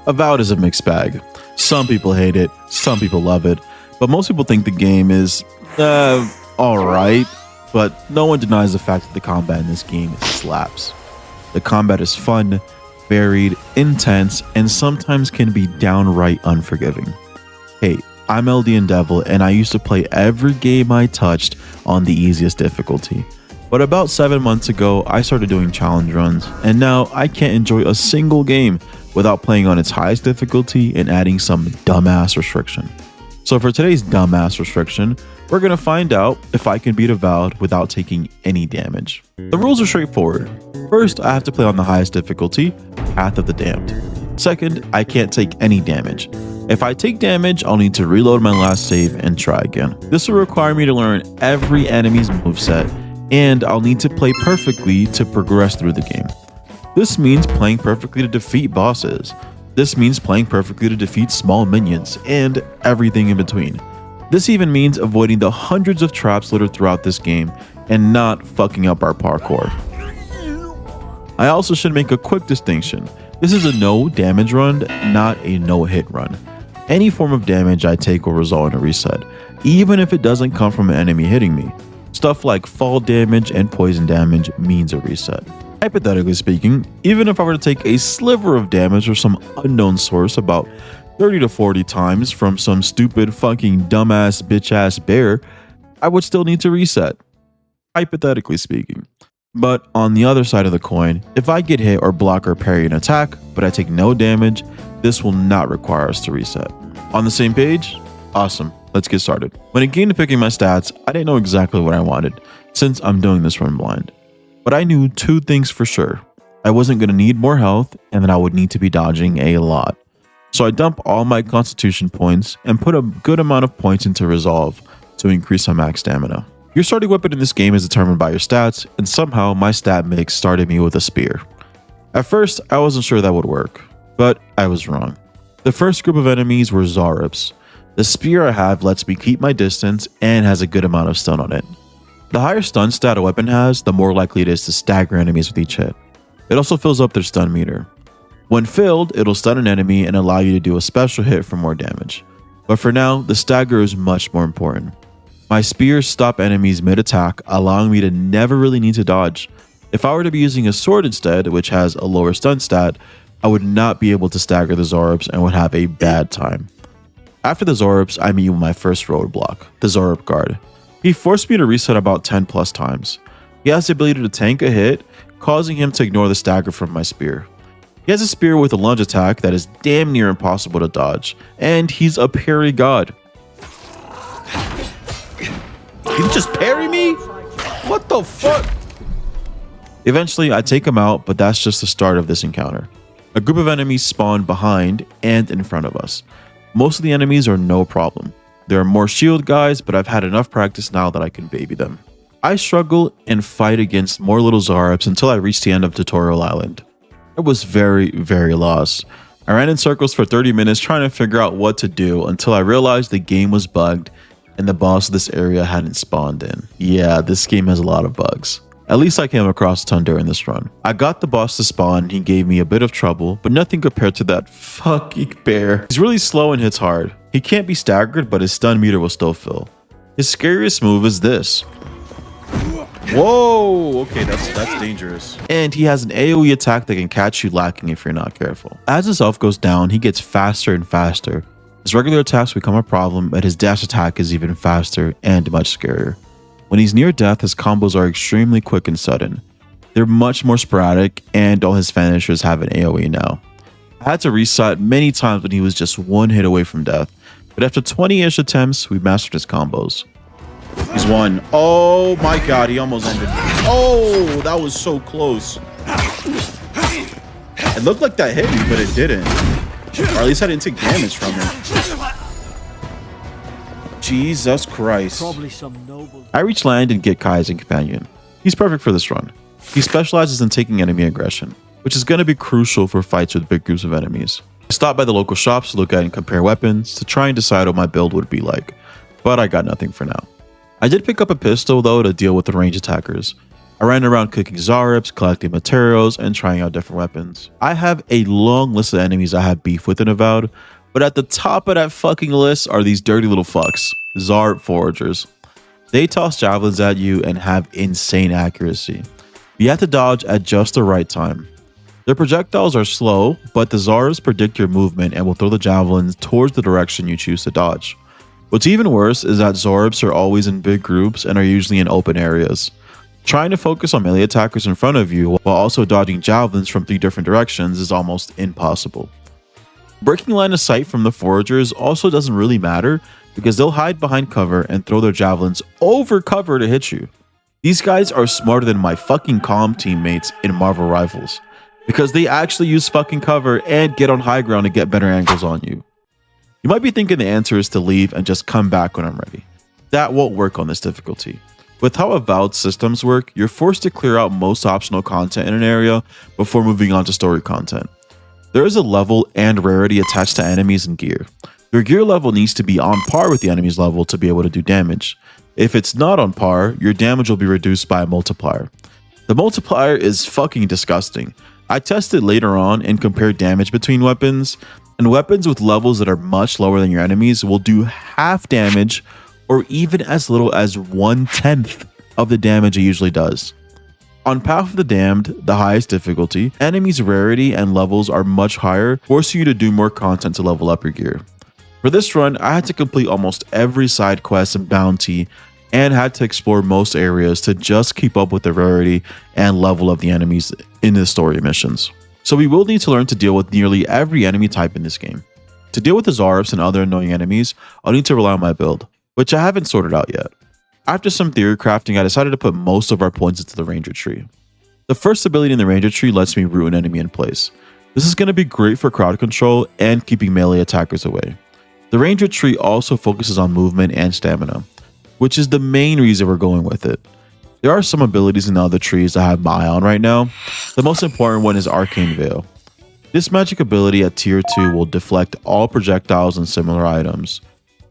Avowed is a mixed bag. Some people hate it, some people love it, but most people think the game is, alright. But no one denies the fact that the combat in this game slaps. The combat is fun, varied, intense, and sometimes can be downright unforgiving. Hey, I'm Eldian Devil, and I used to play every game I touched on the easiest difficulty. But about 7 months ago, I started doing challenge runs, and now I can't enjoy a single game without playing on its highest difficulty and adding some dumbass restriction. So for today's dumbass restriction, we're going to find out if I can beat Avowed without taking any damage. The rules are straightforward. First, I have to play on the highest difficulty, Path of the Damned. Second, I can't take any damage. If I take damage, I'll need to reload my last save and try again. This will require me to learn every enemy's moveset, and I'll need to play perfectly to progress through the game. This means playing perfectly to defeat bosses. This means playing perfectly to defeat small minions, and everything in between. This even means avoiding the hundreds of traps littered throughout this game and not fucking up our parkour. I also should make a quick distinction. This is a no damage run, not a no hit run. Any form of damage I take will result in a reset, even if it doesn't come from an enemy hitting me. Stuff like fall damage and poison damage means a reset. Hypothetically speaking, even if I were to take a sliver of damage from some unknown source about 30 to 40 times from some stupid fucking dumbass bitch ass bear, I would still need to reset. Hypothetically speaking. But on the other side of the coin, if I get hit or block or parry an attack, but I take no damage, this will not require us to reset. On the same page? Awesome, let's get started. When it came to picking my stats, I didn't know exactly what I wanted, since I'm doing this run blind. But I knew two things for sure. I wasn't going to need more health, and that I would need to be dodging a lot. So I dump all my constitution points and put a good amount of points into resolve to increase my max stamina. Your starting weapon in this game is determined by your stats, and somehow my stat mix started me with a spear. At first, I wasn't sure that would work, but I was wrong. The first group of enemies were Zarups. The spear I have lets me keep my distance and has a good amount of stun on it. The higher stun stat a weapon has, the more likely it is to stagger enemies with each hit. It also fills up their stun meter. When filled, it'll stun an enemy and allow you to do a special hit for more damage. But for now, the stagger is much more important. My spears stop enemies mid-attack, allowing me to never really need to dodge. If I were to be using a sword instead, which has a lower stun stat, I would not be able to stagger the Zarups and would have a bad time. After the Zarups, I meet with my first roadblock, the Zarup guard. He forced me to reset about 10 plus times. He has the ability to tank a hit, causing him to ignore the stagger from my spear. He has a spear with a lunge attack that is damn near impossible to dodge, and he's a parry god. Did he just parry me? What the fuck? Eventually, I take him out, but that's just the start of this encounter. A group of enemies spawn behind and in front of us. Most of the enemies are no problem. There are more shield guys, but I've had enough practice now that I can baby them. I struggle and fight against more little Zarups until I reach the end of Tutorial Island. I was very lost. I ran in circles for 30 minutes trying to figure out what to do until I realized the game was bugged and the boss of this area hadn't spawned in. Yeah, this game has a lot of bugs. At least I came across a ton during this run. I got the boss to spawn and he gave me a bit of trouble, but nothing compared to that fucking bear. He's really slow and hits hard. He can't be staggered, but his stun meter will still fill. His scariest move is this. Whoa, okay, that's dangerous. And he has an AoE attack that can catch you lacking if you're not careful. As his health goes down, he gets faster and faster. His regular attacks become a problem, but his dash attack is even faster and much scarier. When he's near death, his combos are extremely quick and sudden. They're much more sporadic, and all his finishers have an AoE now. I had to reset many times when he was just one hit away from death, but after 20-ish attempts, we mastered his combos. He's won. Oh my god, he almost ended. Oh, that was so close. It looked like that hit me, but it didn't. Or at least I didn't take damage from it. Jesus Christ. I reach land and get Kai as a companion. He's perfect for this run. He specializes in taking enemy aggression, which is going to be crucial for fights with big groups of enemies. I stopped by the local shops to look at and compare weapons to try and decide what my build would be like, but I got nothing for now. I did pick up a pistol though to deal with the range attackers. I ran around cooking Zaryps, collecting materials, and trying out different weapons. I have a long list of enemies I have beef with in Avowed, but at the top of that fucking list are these dirty little fucks, Zaryp foragers. They toss javelins at you and have insane accuracy. You have to dodge at just the right time. Their projectiles are slow, but the Zaryps predict your movement and will throw the javelins towards the direction you choose to dodge. What's even worse is that Zaryps are always in big groups and are usually in open areas. Trying to focus on melee attackers in front of you while also dodging javelins from 3 different directions is almost impossible. Breaking line of sight from the foragers also doesn't really matter because they'll hide behind cover and throw their javelins over cover to hit you. These guys are smarter than my fucking calm teammates in Marvel Rivals because they actually use fucking cover and get on high ground to get better angles on you. You might be thinking the answer is to leave and just come back when I'm ready. That won't work on this difficulty. With how Avowed systems work, you're forced to clear out most optional content in an area before moving on to story content. There is a level and rarity attached to enemies and gear. Your gear level needs to be on par with the enemy's level to be able to do damage. If it's not on par, your damage will be reduced by a multiplier. The multiplier is fucking disgusting. I tested later on and compared damage between weapons, and weapons with levels that are much lower than your enemies will do half damage or even as little as 1/10 of the damage it usually does. On Path of the Damned, the highest difficulty, enemies' rarity and levels are much higher, forcing you to do more content to level up your gear. For this run, I had to complete almost every side quest and bounty and had to explore most areas to just keep up with the rarity and level of the enemies in the story missions. So we will need to learn to deal with nearly every enemy type in this game. To deal with the Zaryps and other annoying enemies, I'll need to rely on my build, which I haven't sorted out yet. After some theory crafting, I decided to put most of our points into the Ranger tree. The first ability in the Ranger tree lets me root an enemy in place. This is going to be great for crowd control and keeping melee attackers away. The Ranger tree also focuses on movement and stamina, which is the main reason we're going with it. There are some abilities in the other trees I have my eye on right now. The most important one is Arcane Veil. This magic ability at tier 2 will deflect all projectiles and similar items,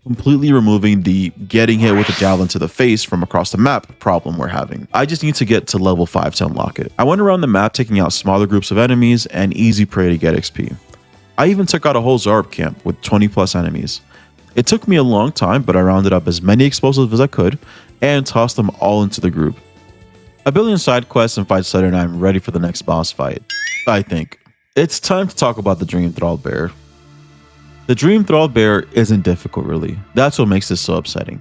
completely removing the getting hit with a javelin to the face from across the map problem we're having. I just need to get to level 5 to unlock it. I went around the map taking out smaller groups of enemies and easy prey to get XP. I even took out a whole Zaryp camp with 20 plus enemies. It took me a long time, but I rounded up as many explosives as I could and tossed them all into the group. A billion side quests and fights later and I'm ready for the next boss fight, I think. It's time to talk about the Dream Thrall Bear. The Dream Thrall Bear isn't difficult really, that's what makes this so upsetting.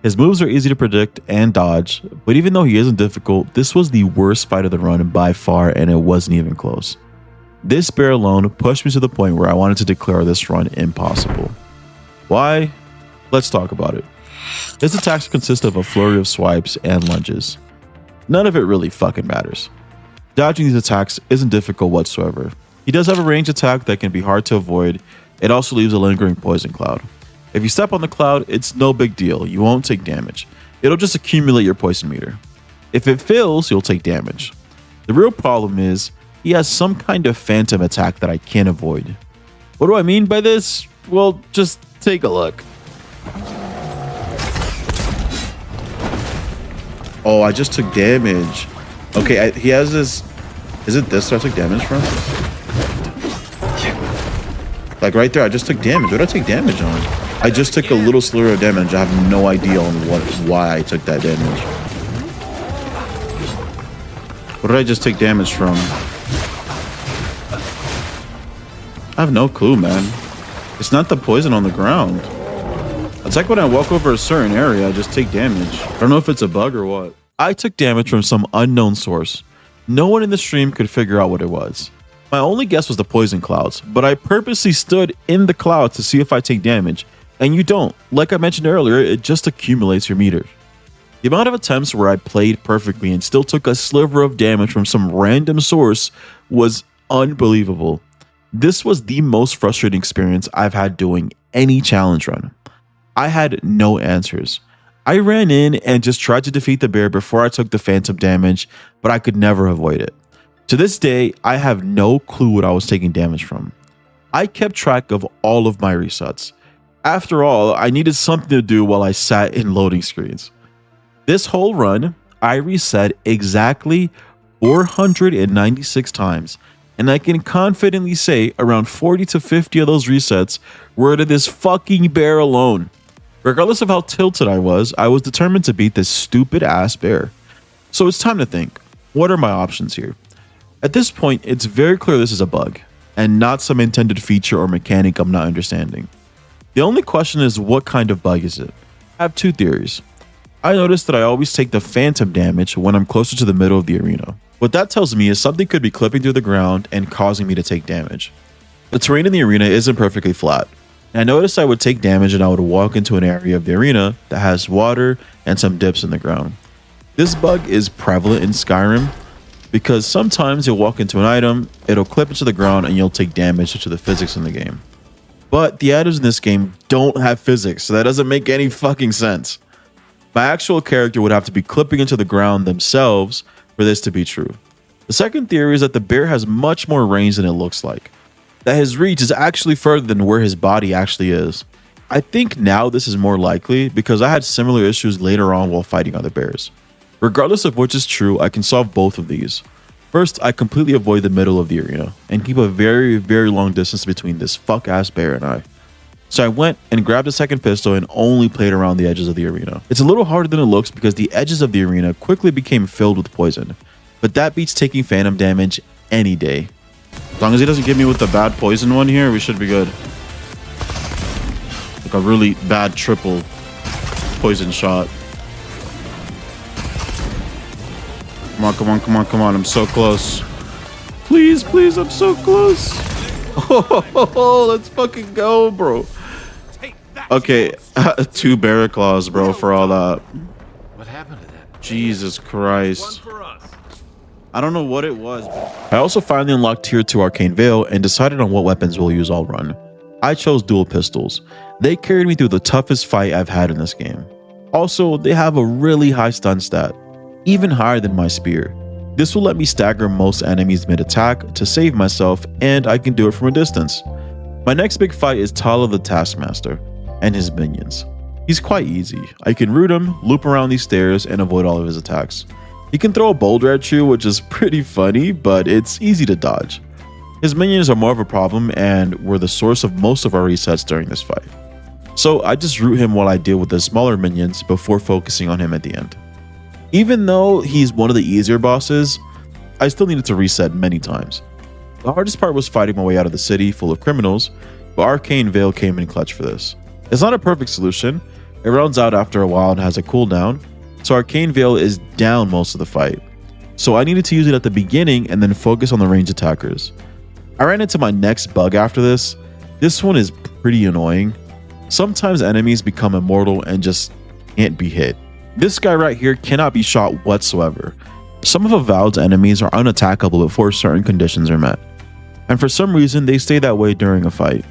His moves are easy to predict and dodge, but even though he isn't difficult, this was the worst fight of the run by far and it wasn't even close. This bear alone pushed me to the point where I wanted to declare this run impossible. Why? Let's talk about it. His attacks consist of a flurry of swipes and lunges. None of it really fucking matters. Dodging these attacks isn't difficult whatsoever. He does have a ranged attack that can be hard to avoid. It also leaves a lingering poison cloud. If you step on the cloud, it's no big deal. You won't take damage. It'll just accumulate your poison meter. If it fills, you'll take damage. The real problem is he has some kind of phantom attack that I can't avoid. What do I mean by this? Well, just take a look. Oh, I just took damage. Okay, he has this. Is it this that I took damage from? Like right there, I just took damage. What did I take damage on? I just took a little slur of damage. I have no idea on why I took that damage. What did I just take damage from? I have no clue, man. It's not the poison on the ground. It's like when I walk over a certain area, I just take damage. I don't know if it's a bug or what. I took damage from some unknown source. No one in the stream could figure out what it was. My only guess was the poison clouds, but I purposely stood in the clouds to see if I take damage, and you don't. Like I mentioned earlier, it just accumulates your meter. The amount of attempts where I played perfectly and still took a sliver of damage from some random source was unbelievable. This was the most frustrating experience I've had doing any challenge run. I had no answers. I ran in and just tried to defeat the bear before I took the phantom damage, but I could never avoid it. To this day, I have no clue what I was taking damage from. I kept track of all of my resets. After all, I needed something to do while I sat in loading screens. This whole run, I reset exactly 496 times, and I can confidently say around 40 to 50 of those resets were to this fucking bear alone. Regardless of how tilted I was determined to beat this stupid ass bear. So it's time to think, what are my options here? At this point, it's very clear this is a bug, and not some intended feature or mechanic I'm not understanding. The only question is, what kind of bug is it? I have two theories. I noticed that I always take the phantom damage when I'm closer to the middle of the arena. What that tells me is something could be clipping through the ground and causing me to take damage. The terrain in the arena isn't perfectly flat. And I noticed I would take damage and I would walk into an area of the arena that has water and some dips in the ground. This bug is prevalent in Skyrim because sometimes you'll walk into an item, it'll clip into the ground and you'll take damage due to the physics in the game. But the items in this game don't have physics, so that doesn't make any fucking sense. My actual character would have to be clipping into the ground themselves for this to be true. The second theory is that the bear has much more range than it looks like. That his reach is actually further than where his body actually is. I think now this is more likely because I had similar issues later on while fighting other bears. Regardless of which is true, I can solve both of these. First, I completely avoid the middle of the arena and keep a very, very long distance between this fuck ass bear and I. So I went and grabbed a second pistol and only played around the edges of the arena. It's a little harder than it looks because the edges of the arena quickly became filled with poison, but that beats taking phantom damage any day. As long as he doesn't get me with the bad poison one here, we should be good. Like a really bad triple poison shot. Come on, come on, come on, come on. I'm so close. Please, please, I'm so close. Oh, let's fucking go, bro. Okay, 2 bear claws, bro, for all that. What happened to that? Jesus Christ. I don't know what it was. I also finally unlocked tier 2 Arcane Veil and decided on what weapons we'll use all run. I chose dual pistols. They carried me through the toughest fight I've had in this game. Also, they have a really high stun stat, even higher than my spear. This will let me stagger most enemies mid-attack to save myself, and I can do it from a distance. My next big fight is Tala the Taskmaster and his minions. He's quite easy. I can root him, loop around these stairs, and avoid all of his attacks. He can throw a boulder at you, which is pretty funny, but it's easy to dodge. His minions are more of a problem and were the source of most of our resets during this fight. So I just root him while I deal with the smaller minions before focusing on him at the end. Even though he's one of the easier bosses, I still needed to reset many times. The hardest part was fighting my way out of the city full of criminals, but Arcane Veil came in clutch for this. It's not a perfect solution, it runs out after a while and has a cooldown, so Arcane Veil is down most of the fight. So I needed to use it at the beginning and then focus on the ranged attackers. I ran into my next bug after this. This one is pretty annoying. Sometimes enemies become immortal and just can't be hit. This guy right here cannot be shot whatsoever. Some of Avowed's enemies are unattackable before certain conditions are met, and for some reason they stay that way during a fight.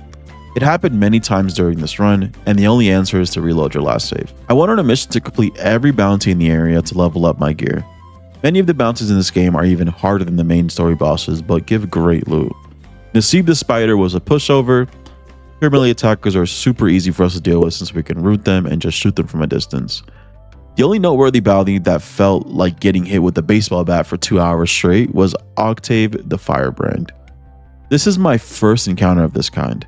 It happened many times during this run, and the only answer is to reload your last save. I went on a mission to complete every bounty in the area to level up my gear. Many of the bounties in this game are even harder than the main story bosses, but give great loot. Nasib the Spider was a pushover. Pure melee attackers are super easy for us to deal with since we can root them and just shoot them from a distance. The only noteworthy bounty that felt like getting hit with a baseball bat for 2 hours straight was Octave the Firebrand. This is my first encounter of this kind,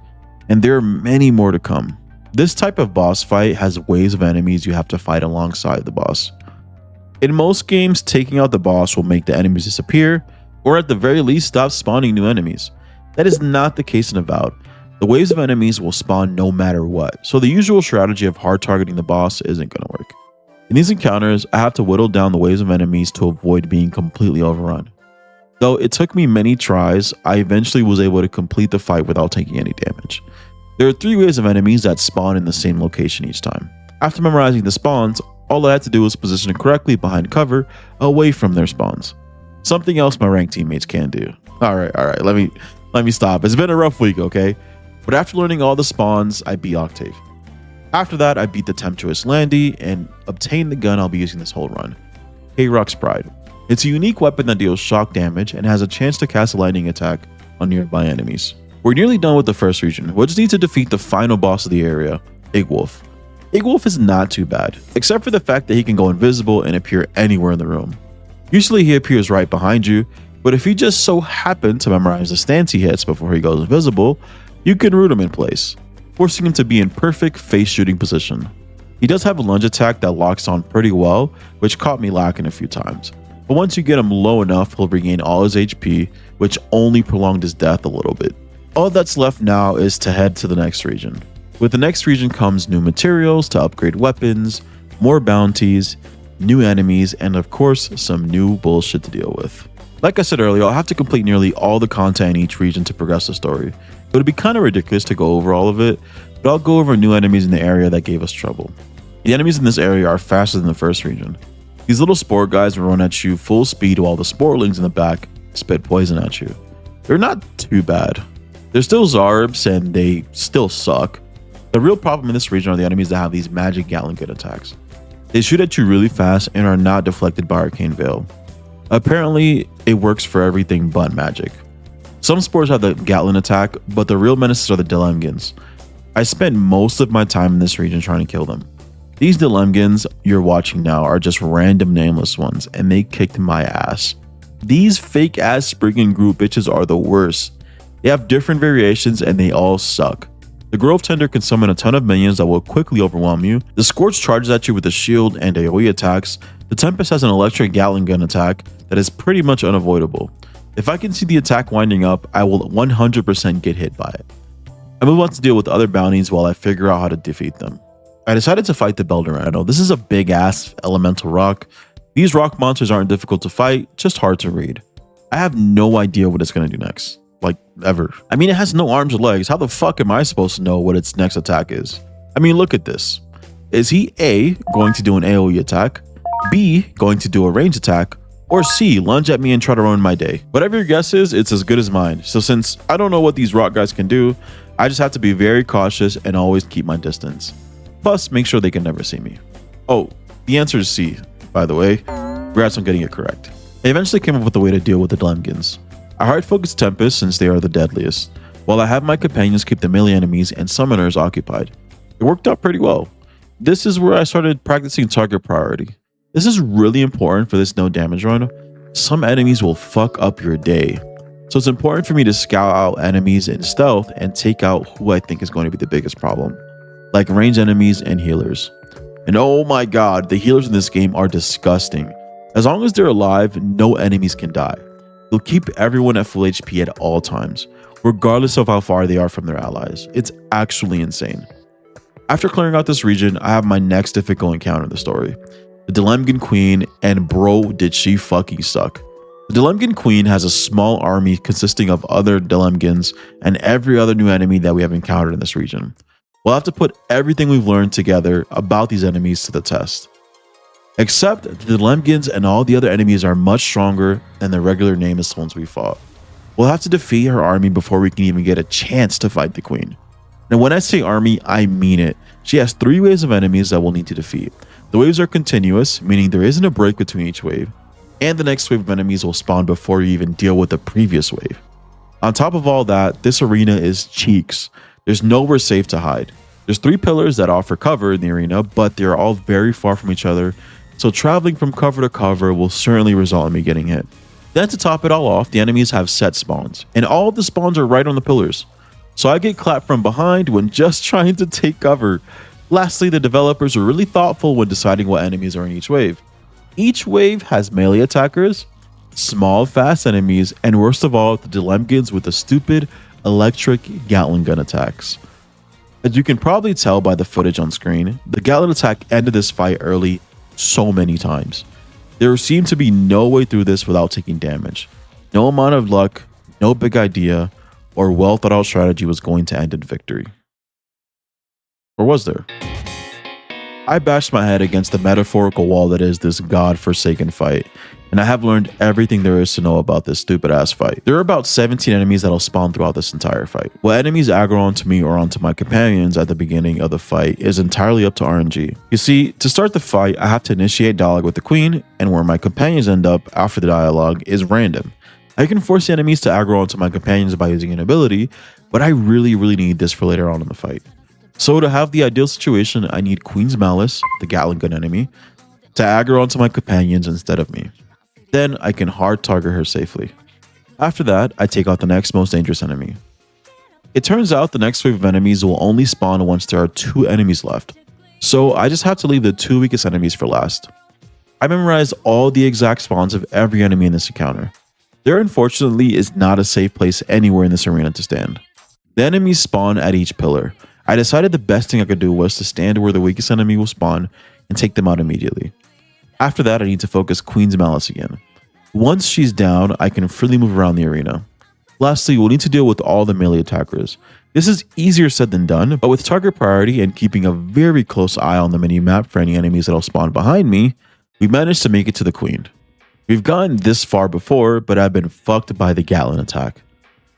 and there are many more to come. This type of boss fight has waves of enemies you have to fight alongside the boss. In most games, taking out the boss will make the enemies disappear, or at the very least stop spawning new enemies. That is not the case in Avowed. The waves of enemies will spawn no matter what, so the usual strategy of hard targeting the boss isn't going to work. In these encounters, I have to whittle down the waves of enemies to avoid being completely overrun. Though it took me many tries, I eventually was able to complete the fight without taking any damage. There are 3 waves of enemies that spawn in the same location each time. After memorizing the spawns, all I had to do was position it correctly behind cover, away from their spawns. Something else my ranked teammates can do. Alright, let me stop. It's been a rough week, okay? But after learning all the spawns, I beat Octave. After that, I beat the Temptuous Landy and obtained the gun I'll be using this whole run, K-Rock's Pride. It's a unique weapon that deals shock damage and has a chance to cast a lightning attack on nearby enemies. We're nearly done with the first region. We'll just need to defeat the final boss of the area, Igwolf. Big Wolf is not too bad, except for the fact that he can go invisible and appear anywhere in the room. Usually he appears right behind you, but if you just so happen to memorize the stance he hits before he goes invisible, you can root him in place, forcing him to be in perfect face shooting position. He does have a lunge attack that locks on pretty well, which caught me lacking a few times. But once you get him low enough, he'll regain all his HP, which only prolonged his death a little bit. All that's left now is to head to the next region. With the next region comes new materials to upgrade weapons, more bounties, new enemies, and of course, some new bullshit to deal with. Like I said earlier, I'll have to complete nearly all the content in each region to progress the story. It would be kind of ridiculous to go over all of it, but I'll go over new enemies in the area that gave us trouble. The enemies in this area are faster than the first region. These little spore guys will run at you full speed while the sporelings in the back spit poison at you. They're not too bad. They're still Zarbs and they still suck. The real problem in this region are the enemies that have these magic Gatling gun attacks. They shoot at you really fast and are not deflected by Arcane Veil. Apparently, it works for everything but magic. Some spores have the Gatling attack, but the real menaces are the Dilemgans. I spent most of my time in this region trying to kill them. These Dilemgans you're watching now are just random nameless ones, and they kicked my ass. These fake ass Spriggan group bitches are the worst. They have different variations and they all suck. The Grove Tender can summon a ton of minions that will quickly overwhelm you. The Scorch charges at you with a shield and AoE attacks. The Tempest has an electric Gatling gun attack that is pretty much unavoidable. If I can see the attack winding up, I will 100% get hit by it. I move on to deal with other bounties while I figure out how to defeat them. I decided to fight the Beldurano. This is a big ass elemental rock. These rock monsters aren't difficult to fight, just hard to read. I have no idea what it's going to do next. Like, ever. I mean, it has no arms or legs. How the fuck am I supposed to know what its next attack is? I mean, look at this. Is he A, going to do an AoE attack, B, going to do a range attack, or C, lunge at me and try to ruin my day? Whatever your guess is, it's as good as mine. So since I don't know what these rock guys can do, I just have to be very cautious and always keep my distance. Plus, make sure they can never see me. Oh, the answer is C, by the way. Congrats on getting it correct. I eventually came up with a way to deal with the Dilemgans. I hard focused Tempest since they are the deadliest, while I have my companions keep the melee enemies and summoners occupied. It worked out pretty well. This is where I started practicing target priority. This is really important for this no damage run. Some enemies will fuck up your day, so it's important for me to scout out enemies in stealth and take out who I think is going to be the biggest problem, like ranged enemies and healers. And oh my god, the healers in this game are disgusting. As long as they're alive, no enemies can die. They'll keep everyone at full HP at all times, regardless of how far they are from their allies. It's actually insane. After clearing out this region, I have my next difficult encounter in the story. The Dilemgan Queen, and bro, did she fucking suck. The Dilemgan Queen has a small army consisting of other Dilemgans and every other new enemy that we have encountered in this region. We'll have to put everything we've learned together about these enemies to the test. Except the Dilemgans and all the other enemies are much stronger than the regular nameless ones we fought. We'll have to defeat her army before we can even get a chance to fight the queen. Now when I say army, I mean it. She has 3 waves of enemies that we'll need to defeat. The waves are continuous, meaning there isn't a break between each wave, and the next wave of enemies will spawn before you even deal with the previous wave. On top of all that, this arena is cheeks. There's nowhere safe to hide. There's 3 pillars that offer cover in the arena, but they're all very far from each other, so traveling from cover to cover will certainly result in me getting hit. Then to top it all off, the enemies have set spawns, and all of the spawns are right on the pillars. So I get clapped from behind when just trying to take cover. Lastly, the developers were really thoughtful when deciding what enemies are in each wave. Each wave has melee attackers, small fast enemies, and worst of all, the Dilemgans with the stupid electric Gatling gun attacks. As you can probably tell by the footage on screen, the Gatling attack ended this fight early so many times. There seemed to be no way through this without taking damage. No amount of luck, no big idea, or well thought out strategy was going to end in victory. Or was there? I bashed my head against the metaphorical wall that is this god-forsaken fight, and I have learned everything there is to know about this stupid ass fight. There are about 17 enemies that'll spawn throughout this entire fight. What enemies aggro onto me or onto my companions at the beginning of the fight is entirely up to RNG. You see, to start the fight, I have to initiate dialogue with the queen, and where my companions end up after the dialogue is random. I can force the enemies to aggro onto my companions by using an ability, but I really need this for later on in the fight. So to have the ideal situation, I need Queen's Malice, the Gatling gun enemy, to aggro onto my companions instead of me. Then I can hard target her safely. After that, I take out the next most dangerous enemy. It turns out the next wave of enemies will only spawn once there are 2 enemies left, so I just have to leave the 2 weakest enemies for last. I memorized all the exact spawns of every enemy in this encounter. There unfortunately is not a safe place anywhere in this arena to stand. The enemies spawn at each pillar. I decided the best thing I could do was to stand where the weakest enemy will spawn and take them out immediately. After that, I need to focus Queen's Malice again. Once she's down, I can freely move around the arena. Lastly, we'll need to deal with all the melee attackers. This is easier said than done, but with target priority and keeping a very close eye on the mini-map for any enemies that'll spawn behind me, we managed to make it to the Queen. We've gotten this far before, but I've been fucked by the Gatling attack.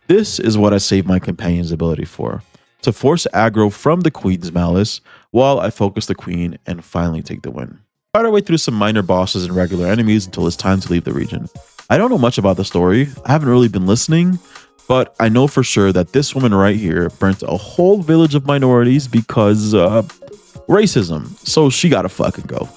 This is what I saved my companion's ability for, to force aggro from the Queen's Malice while I focus the Queen and finally take the win. Fight our way through some minor bosses and regular enemies until it's time to leave the region. I don't know much about the story, I haven't really been listening, but I know for sure that this woman right here burnt a whole village of minorities because, racism, so she gotta fucking go.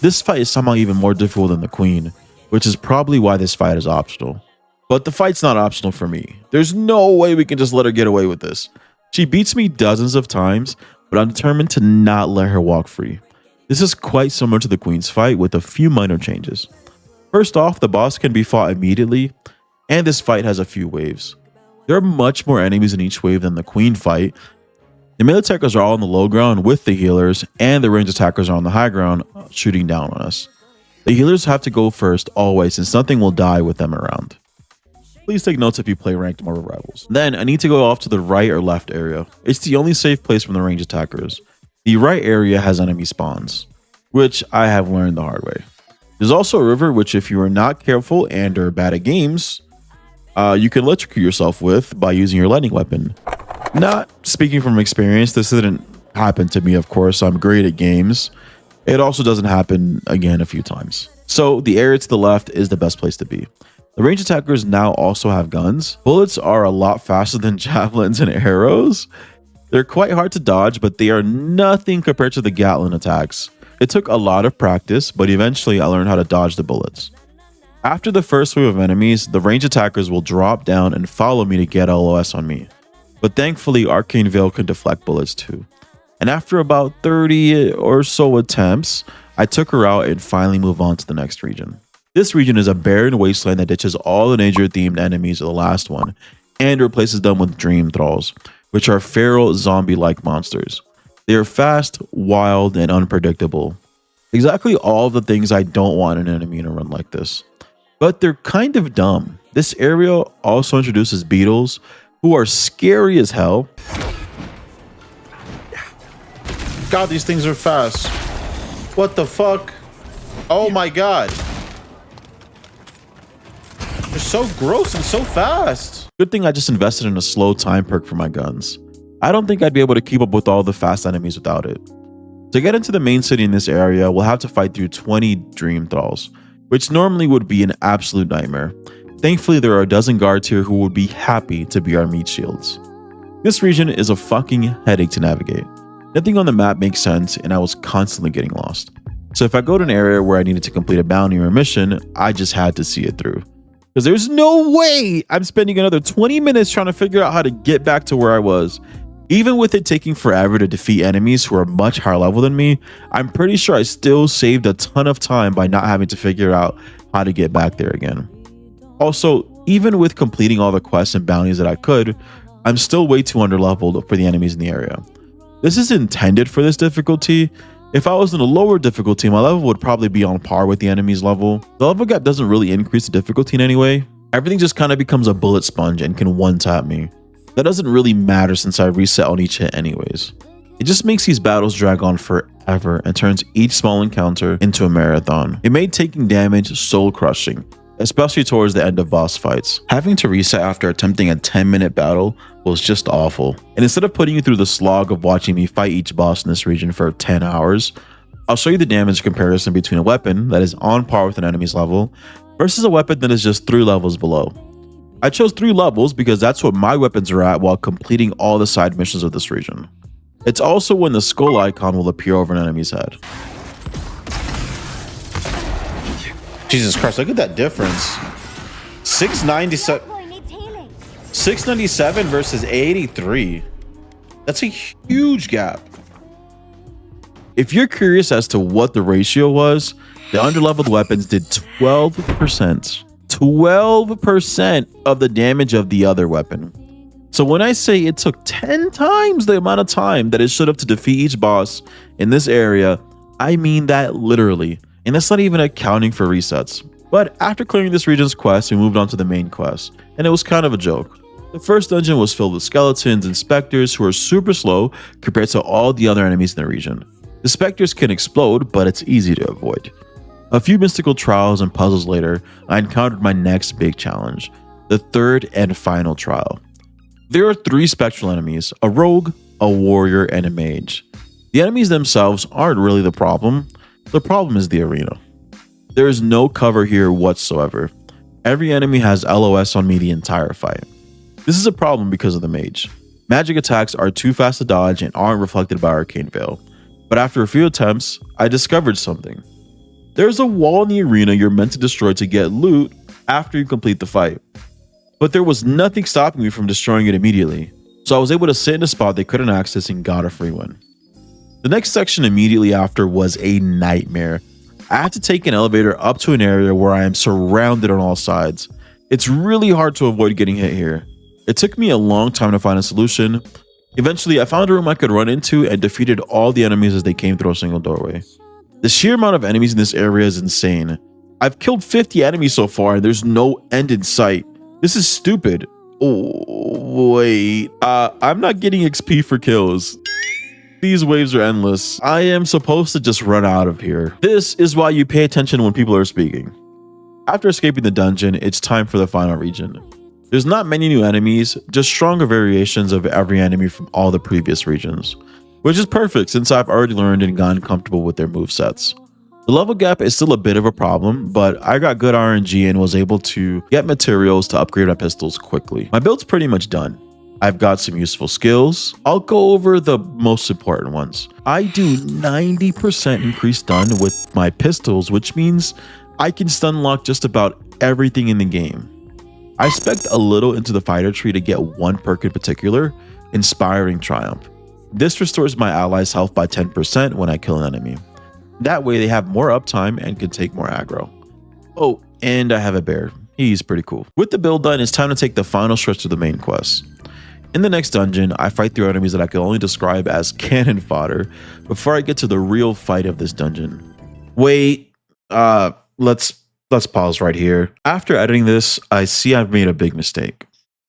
This fight is somehow even more difficult than the Queen, which is probably why this fight is optional. But the fight's not optional for me. There's no way we can just let her get away with this. She beats me dozens of times, but I'm determined to not let her walk free. This is quite similar to the Queen's fight with a few minor changes. First off, the boss can be fought immediately, and this fight has a few waves. There are much more enemies in each wave than the Queen fight. The melee attackers are all on the low ground with the healers, and the range attackers are on the high ground shooting down on us. The healers have to go first always, since nothing will die with them around. Please take notes if you play ranked Marvel Rivals. Then I need to go off to the right or left area. It's the only safe place from the range attackers. The right area has enemy spawns, which I have learned the hard way. There's also a river which, if you are not careful and are bad at games, you can electrocute yourself with by using your lightning weapon. Not speaking from experience, this didn't happen to me, of course. I'm great at games. It also doesn't happen again a few times. So the area to the left is the best place to be. The range attackers now also have guns. Bullets are a lot faster than javelins and arrows. They're quite hard to dodge, but they are nothing compared to the Gatling attacks. It took a lot of practice, but eventually I learned how to dodge the bullets. After the first wave of enemies, the range attackers will drop down and follow me to get LOS on me. But thankfully, Arcane Veil can deflect bullets too. And after about 30 or so attempts, I took her out and finally move on to the next region. This region is a barren wasteland that ditches all the nature-themed enemies of the last one and replaces them with Dream Thralls, which are feral zombie-like monsters. They are fast, wild, and unpredictable. Exactly all the things I don't want in an enemy in a run like this. But they're kind of dumb. This area also introduces beetles, who are scary as hell. God, these things are fast. What the fuck? Oh my god. They're so gross and so fast. Good thing I just invested in a slow time perk for my guns. I don't think I'd be able to keep up with all the fast enemies without it. To get into the main city in this area, we'll have to fight through 20 Dream Thralls, which normally would be an absolute nightmare. Thankfully, there are a dozen guards here who would be happy to be our meat shields. This region is a fucking headache to navigate. Nothing on the map makes sense, and I was constantly getting lost. So if I go to an area where I needed to complete a bounty or a mission, I just had to see it through. Because there's no way I'm spending another 20 minutes trying to figure out how to get back to where I was. Even with it taking forever to defeat enemies who are much higher level than me, I'm pretty sure I still saved a ton of time by not having to figure out how to get back there again. Also, even with completing all the quests and bounties that I could, I'm still way too underleveled for the enemies in the area. This is intended for this difficulty. If I was in a lower difficulty, my level would probably be on par with the enemy's level. The level gap doesn't really increase the difficulty in any way. Everything just kind of becomes a bullet sponge and can one-tap me. That doesn't really matter since I reset on each hit anyways. It just makes these battles drag on forever and turns each small encounter into a marathon. It made taking damage soul crushing, especially towards the end of boss fights. Having to reset after attempting a 10-minute battle was just awful. And instead of putting you through the slog of watching me fight each boss in this region for 10 hours, I'll show you the damage comparison between a weapon that is on par with an enemy's level versus a weapon that is just 3 levels below. I chose 3 levels because that's what my weapons are at while completing all the side missions of this region. It's also when the skull icon will appear over an enemy's head. Jesus Christ, look at that difference. 697 versus 83. That's a huge gap. If you're curious as to what the ratio was, the underleveled weapons did 12%. 12% of the damage of the other weapon. So when I say it took 10 times the amount of time that it should have to defeat each boss in this area, I mean that literally. And that's not even accounting for resets. But after clearing this region's quest, we moved on to the main quest, and it was kind of a joke. The first dungeon was filled with skeletons and specters who are super slow compared to all the other enemies in the region. The specters can explode, but it's easy to avoid. A few mystical trials and puzzles later, I encountered my next big challenge, the third and final trial. There are 3 spectral enemies, a rogue, a warrior, and a mage. The enemies themselves aren't really the problem. The problem is the arena. There is no cover here whatsoever. Every enemy has LOS on me the entire fight. This is a problem because of the mage. Magic attacks are too fast to dodge and aren't reflected by Arcane Veil. But after a few attempts, I discovered something. There's a wall in the arena you're meant to destroy to get loot after you complete the fight. But there was nothing stopping me from destroying it immediately, so I was able to sit in a spot they couldn't access and got a free win. The next section immediately after was a nightmare. I had to take an elevator up to an area where I am surrounded on all sides. It's really hard to avoid getting hit here. It took me a long time to find a solution. Eventually, I found a room I could run into and defeated all the enemies as they came through a single doorway. The sheer amount of enemies in this area is insane. I've killed 50 enemies so far and there's no end in sight. This is stupid. Oh, wait. I'm not getting XP for kills. These waves are endless. I am supposed to just run out of here. This is why you pay attention when people are speaking. After escaping the dungeon, it's time for the final region. There's not many new enemies, just stronger variations of every enemy from all the previous regions, which is perfect since I've already learned and gotten comfortable with their movesets. The level gap is still a bit of a problem, but I got good RNG and was able to get materials to upgrade my pistols quickly. My build's pretty much done. I've got some useful skills. I'll go over the most important ones. I do 90% increased stun with my pistols, which means I can stun lock just about everything in the game. I spec'd a little into the fighter tree to get one perk in particular, Inspiring Triumph. This restores my allies' health by 10% when I kill an enemy. That way they have more uptime and can take more aggro. Oh, and I have a bear. He's pretty cool. With the build done, it's time to take the final stretch to the main quest. In the next dungeon, I fight through enemies that I can only describe as cannon fodder before I get to the real fight of this dungeon. Wait, let's pause right here. After editing this, I see I've made a big mistake.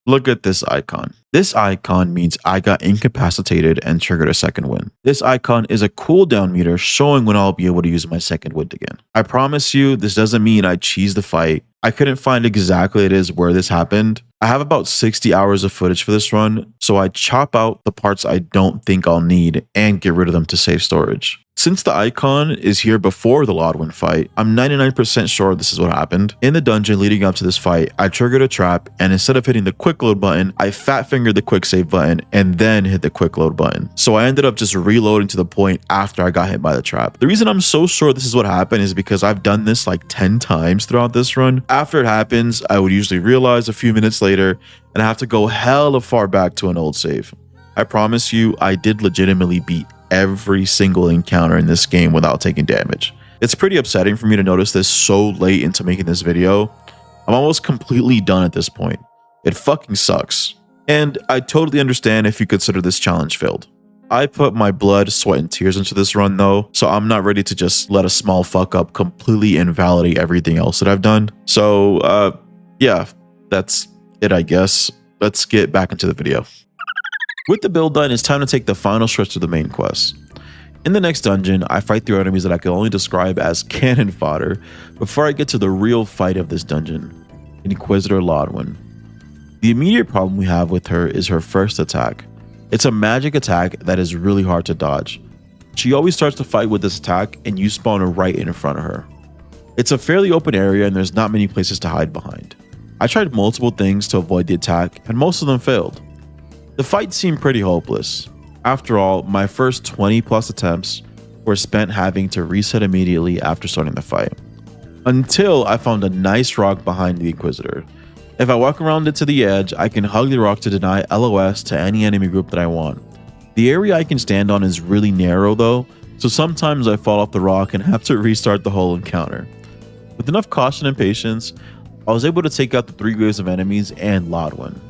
Look at this icon. This icon means I got incapacitated and triggered a second wind. This icon is a cooldown meter showing when I'll be able to use my second wind again. I promise you, this doesn't mean I cheesed the fight. I couldn't find exactly where this happened. I have about 60 hours of footage for this run, so I chop out the parts I don't think I'll need and get rid of them to save storage. Since the icon is here before the Lodwin fight, I'm 99% sure this is what happened. In the dungeon leading up to this fight, I triggered a trap, and instead of hitting the quick load button, I fat fingered the quick save button and then hit the quick load button. So I ended up just reloading to the point after I got hit by the trap. The reason I'm so sure this is what happened is because I've done this like 10 times throughout this run. After it happens, I would usually realize a few minutes later and I have to go hella far back to an old save. I promise you, I did legitimately beat every single encounter in this game without taking damage. It's pretty upsetting for me to notice this so late into making this video. I'm almost completely done at this point. It fucking sucks. And I totally understand if you consider this challenge failed. I put my blood, sweat, and tears into this run though, so I'm not ready to just let a small fuck up completely invalidate everything else that I've done. So yeah, that's it, I guess. Let's get back into the video. With the build done, it's time to take the final stretch to the main quest. In the next dungeon, I fight through enemies that I can only describe as cannon fodder before I get to the real fight of this dungeon, Inquisitor Lodwin. The immediate problem we have with her is her first attack. It's a magic attack that is really hard to dodge. She always starts to fight with this attack and you spawn right in front of her. It's a fairly open area and there's not many places to hide behind. I tried multiple things to avoid the attack and most of them failed. The fight seemed pretty hopeless. After all, my first 20 plus attempts were spent having to reset immediately after starting the fight, until I found a nice rock behind the Inquisitor. If I walk around it to the edge, I can hug the rock to deny LOS to any enemy group that I want. The area I can stand on is really narrow though, so sometimes I fall off the rock and have to restart the whole encounter. With enough caution and patience, I was able to take out the 3 waves of enemies and Lodwin.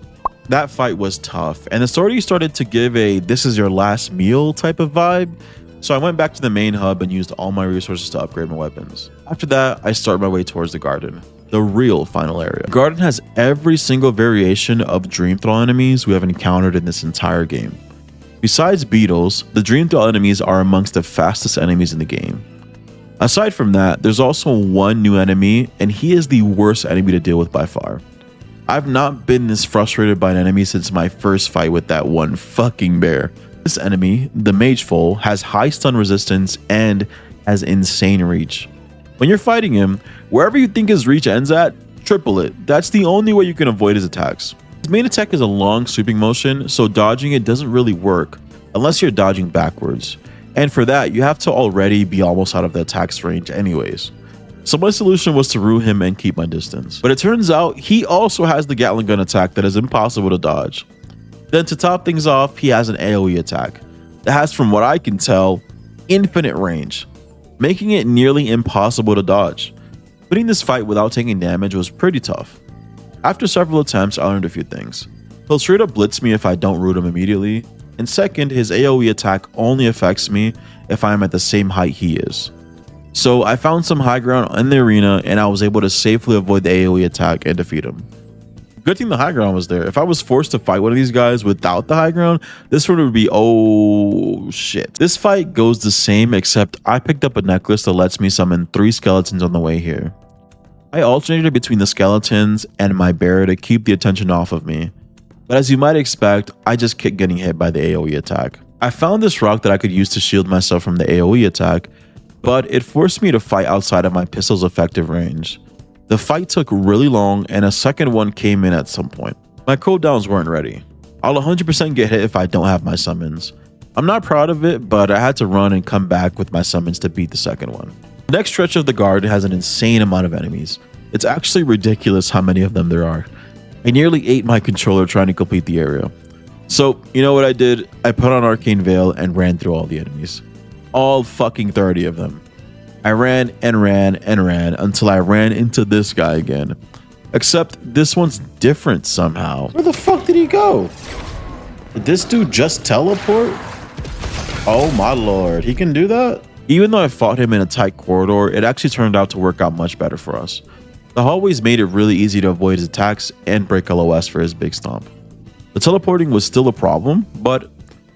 That fight was tough, and the story started to give a "this is your last meal" type of vibe, so I went back to the main hub and used all my resources to upgrade my weapons. After that, I started my way towards the garden, the real final area. The garden has every single variation of Dream Thrall enemies we have encountered in this entire game. Besides beetles, the Dream Thrall enemies are amongst the fastest enemies in the game. Aside from that, there's also one new enemy, and he is the worst enemy to deal with by far. I've not been this frustrated by an enemy since my first fight with that one fucking bear. This enemy, the Mage Foal, has high stun resistance and has insane reach. When you're fighting him, wherever you think his reach ends at, triple it. That's the only way you can avoid his attacks. His main attack is a long sweeping motion, so dodging it doesn't really work unless you're dodging backwards. And for that, you have to already be almost out of the attack's range anyways. So my solution was to rue him and keep my distance. But it turns out he also has the Gatling gun attack that is impossible to dodge. Then to top things off, he has an AoE attack that has, from what I can tell, infinite range, making it nearly impossible to dodge. Winning this fight without taking damage was pretty tough. After several attempts, I learned a few things. He'll straight up blitz me if I don't root him immediately, and second, his AoE attack only affects me if I am at the same height he is. So I found some high ground in the arena and I was able to safely avoid the AoE attack and defeat him. Good thing the high ground was there. If I was forced to fight one of these guys without the high ground, this one would be oh shit. This fight goes the same, except I picked up a necklace that lets me summon 3 skeletons on the way here. I alternated between the skeletons and my bear to keep the attention off of me. But as you might expect, I just kept getting hit by the AoE attack. I found this rock that I could use to shield myself from the AoE attack, but it forced me to fight outside of my pistol's effective range. The fight took really long and a second one came in at some point. My cooldowns weren't ready. I'll 100% get hit if I don't have my summons. I'm not proud of it, but I had to run and come back with my summons to beat the second one. The next stretch of the garden has an insane amount of enemies. It's actually ridiculous how many of them there are. I nearly ate my controller trying to complete the area. So, you know what I did? I put on Arcane Veil and ran through all the enemies. All fucking 30 of them. I ran and ran and ran until I ran into this guy again. Except this one's different somehow. Where the fuck did he go? Did this dude just teleport? Oh my lord, he can do that? Even though I fought him in a tight corridor, it actually turned out to work out much better for us. The hallways made it really easy to avoid his attacks and break LOS for his big stomp. The teleporting was still a problem, but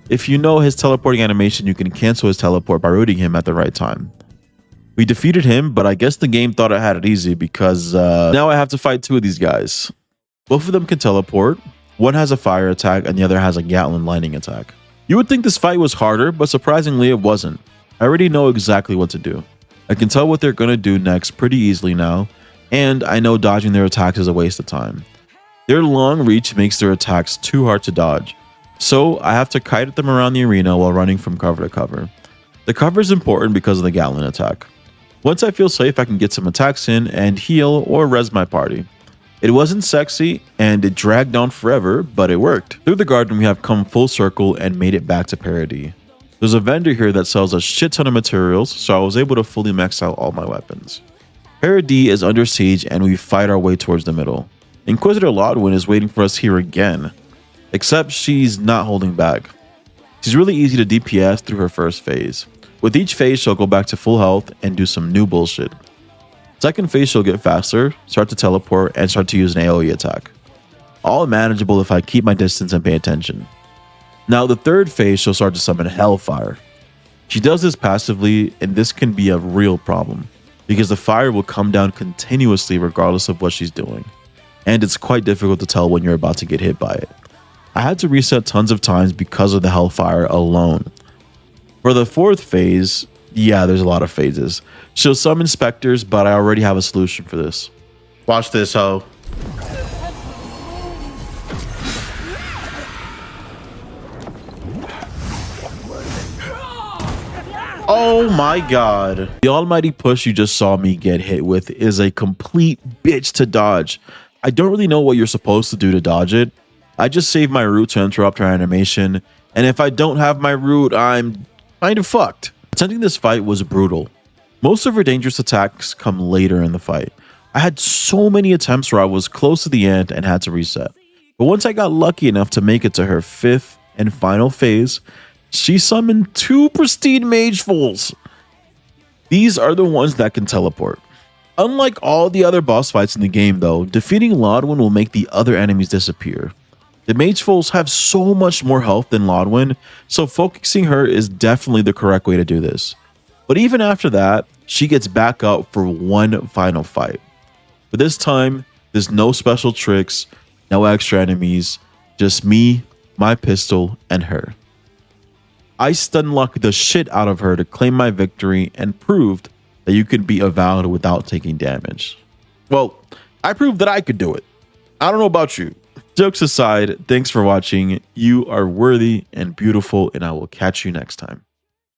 if you know his teleporting animation, you can cancel his teleport by rooting him at the right time. We defeated him, but I guess the game thought I had it easy because now I have to fight 2 of these guys. Both of them can teleport. One has a fire attack and the other has a Gatling lightning attack. You would think this fight was harder, but surprisingly it wasn't. I already know exactly what to do. I can tell what they're going to do next pretty easily now, and I know dodging their attacks is a waste of time. Their long reach makes their attacks too hard to dodge, so I have to kite at them around the arena while running from cover to cover. The cover is important because of the Gatling attack. Once I feel safe, I can get some attacks in and heal or res my party. It wasn't sexy and it dragged on forever, but it worked. Through the garden, we have come full circle and made it back to Parody. There's a vendor here that sells a shit ton of materials, so I was able to fully max out all my weapons. Parody is under siege and we fight our way towards the middle. Inquisitor Lodwin is waiting for us here again, except she's not holding back. She's really easy to DPS through her first phase. With each phase, she'll go back to full health and do some new bullshit. Second phase, she'll get faster, start to teleport, and start to use an AoE attack. All manageable if I keep my distance and pay attention. Now, the third phase, she'll start to summon Hellfire. She does this passively, and this can be a real problem, because the fire will come down continuously regardless of what she's doing. And it's quite difficult to tell when you're about to get hit by it. I had to reset tons of times because of the Hellfire alone. For the fourth phase, yeah, there's a lot of phases. She'll summon specters, but I already have a solution for this. Watch this, ho. Oh my god. The almighty push you just saw me get hit with is a complete bitch to dodge. I don't really know what you're supposed to do to dodge it. I just saved my root to interrupt her animation, and if I don't have my root, I'm kind of fucked. Attempting this fight was brutal. Most of her dangerous attacks come later in the fight. I had so many attempts where I was close to the end and had to reset. But once I got lucky enough to make it to her 5th and final phase, she summoned 2 pristine Magefuls. These are the ones that can teleport. Unlike all the other boss fights in the game though, defeating Lodwyn will make the other enemies disappear. The Magefuls have so much more health than Lodwyn, so focusing her is definitely the correct way to do this. But even after that, she gets back up for one final fight. But this time, there's no special tricks, no extra enemies, just me, my pistol, and her. I stun-locked the shit out of her to claim my victory and proved that you could be avowed without taking damage. Well, I proved that I could do it. I don't know about you. Jokes aside, thanks for watching. You are worthy and beautiful, and I will catch you next time.